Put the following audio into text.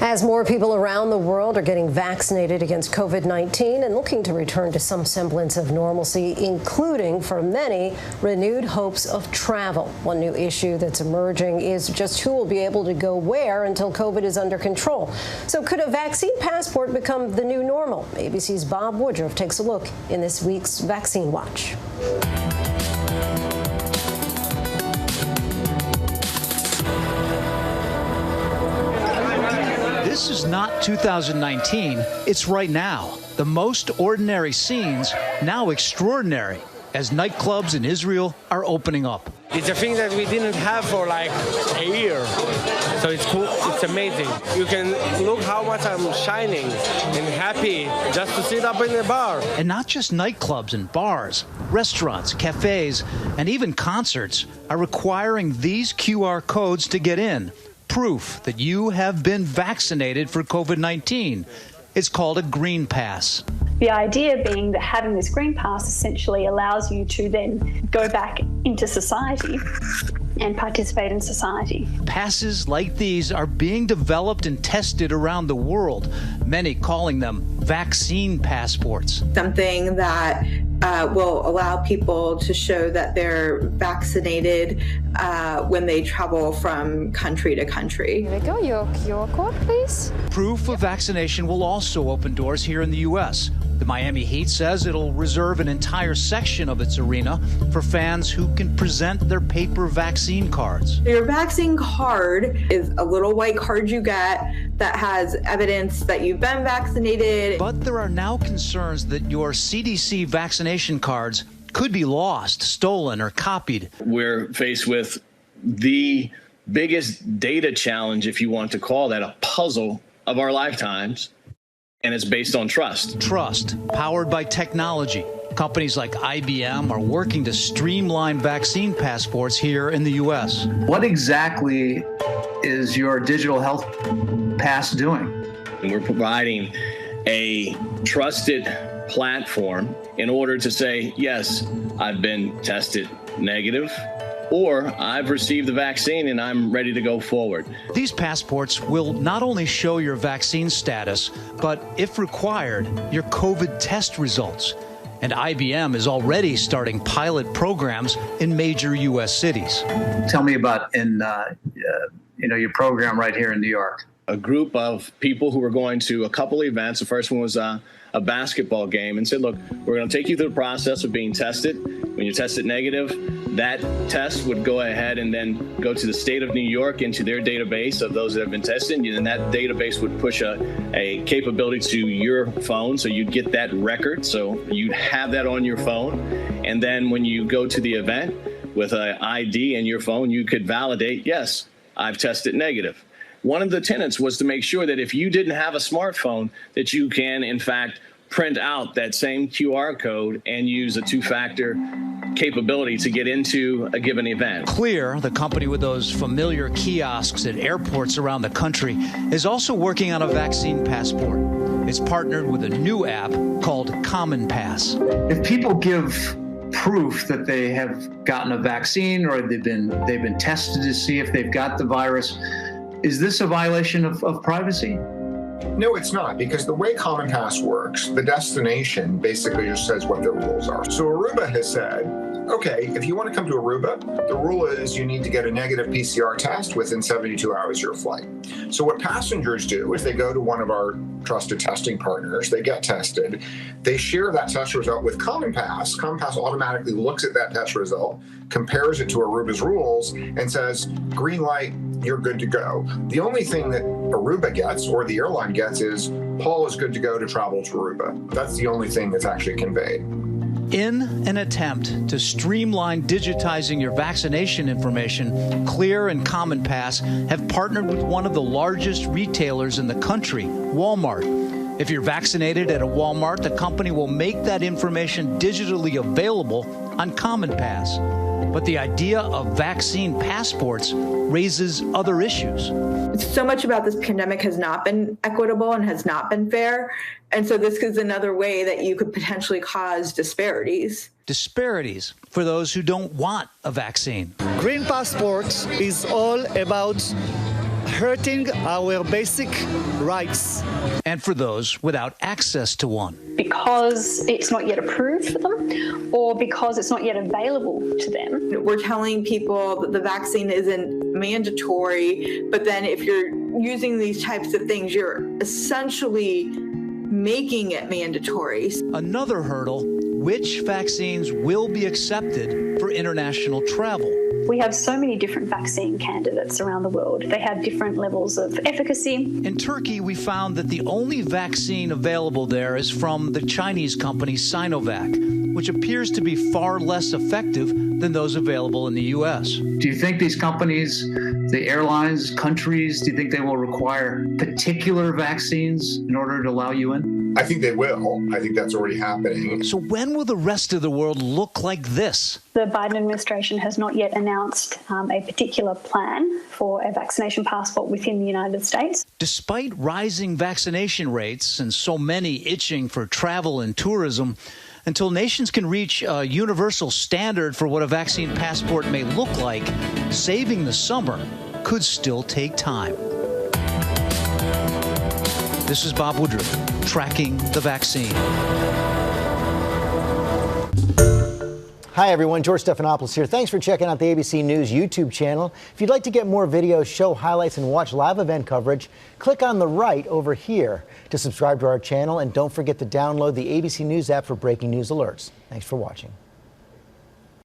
As more people around the world are getting vaccinated against COVID-19 and looking to return to some semblance of normalcy, including, for many, renewed hopes of travel. One new issue that's emerging is just who will be able to go where until COVID is under control. So could a vaccine passport become the new normal? ABC's Bob Woodruff takes a look in this week's Vaccine Watch. This is not 2019, it's right now. The most ordinary scenes, now extraordinary, as nightclubs in Israel are opening up. It's a thing that we didn't have for like a year, so it's cool, it's amazing. You can look how much I'm shining and happy just to sit up in the bar. And not just nightclubs and bars, restaurants, cafes, and even concerts are requiring these QR codes to get in. Proof that you have been vaccinated for COVID-19. It's called a green pass. The idea being that having this green pass essentially allows you to then go back into society and participate in society. Passes like these are being developed and tested around the world, many calling them vaccine passports. Something that will allow people to show that they're vaccinated when they travel from country to country. Here we go, your QR code, please. Proof of vaccination will also open doors here in the U.S. The Miami Heat says it'll reserve an entire section of its arena for fans who can present their paper vaccine cards. Your vaccine card is a little white card you get that has evidence that you've been vaccinated. But there are now concerns that your CDC vaccination cards could be lost, stolen, or copied. We're faced with the biggest data challenge, if you want to call that a puzzle, of our lifetimes. And it's based on trust. Trust, powered by technology. Companies like IBM are working to streamline vaccine passports here in the U.S. What exactly is your digital health pass doing? And we're providing a trusted platform in order to say, yes, I've been tested negative, or I've received the vaccine and I'm ready to go forward. These passports will not only show your vaccine status, but if required, your COVID test results. And IBM is already starting pilot programs in major U.S. cities. Tell me about your program right here in New York. A group of people who were going to a couple events. The first one was a basketball game, and said, look, we're going to take you through the process of being tested. When you're tested negative, that test would go ahead and then go to the state of New York into their database of those that have been tested, and that database would push a capability to your phone, so you'd get that record, so you'd have that on your phone. And then when you go to the event with an ID in your phone, you could validate, yes, I've tested negative. One of the tenets was to make sure that if you didn't have a smartphone, that you can, in fact, print out that same QR code and use a two-factor capability to get into a given event. Clear, the company with those familiar kiosks at airports around the country, is also working on a vaccine passport. It's partnered with a new app called Common Pass. If people give proof that they have gotten a vaccine or they've been tested to see if they've got the virus, is this a violation of privacy? No, it's not, because the way Common Pass works, the destination basically just says what their rules are. So Aruba has said, okay, if you want to come to Aruba, the rule is you need to get a negative PCR test within 72 hours of your flight. So what passengers do is they go to one of our trusted testing partners, they get tested, they share that test result with Common Pass. Common Pass automatically looks at that test result, compares it to Aruba's rules, and says, green light, you're good to go. The only thing that Aruba gets, or the airline gets, is Paul is good to go to travel to Aruba. That's the only thing that's actually conveyed. In an attempt to streamline digitizing your vaccination information, Clear and Common Pass have partnered with one of the largest retailers in the country, Walmart. If you're vaccinated at a Walmart, the company will make that information digitally available on Common Pass. But the idea of vaccine passports raises other issues. So much about this pandemic has not been equitable and has not been fair. And so this is another way that you could potentially cause disparities. Disparities for those who don't want a vaccine. Green passport is all about hurting our basic rights. And for those without access to one. Because it's not yet approved for them or because it's not yet available to them. We're telling people that the vaccine isn't mandatory, but then if you're using these types of things, you're essentially making it mandatory. Another hurdle, which vaccines will be accepted for international travel. We have so many different vaccine candidates around the world. They have different levels of efficacy. In Turkey, we found that the only vaccine available there is from the Chinese company Sinovac, which appears to be far less effective than those available in the U.S. Do you think these companies, the airlines, countries, do you think they will require particular vaccines in order to allow you in? I think they will. I think that's already happening. So when will the rest of the world look like this? The Biden administration has not yet announced a particular plan for a vaccination passport within the United States. Despite rising vaccination rates and so many itching for travel and tourism, until nations can reach a universal standard for what a vaccine passport may look like, saving the summer could still take time. This is Bob Woodruff, tracking the vaccine. Hi, everyone. George Stephanopoulos here. Thanks for checking out the ABC News YouTube channel. If you'd like to get more videos, show highlights, and watch live event coverage, click on the right over here to subscribe to our channel. And don't forget to download the ABC News app for breaking news alerts. Thanks for watching.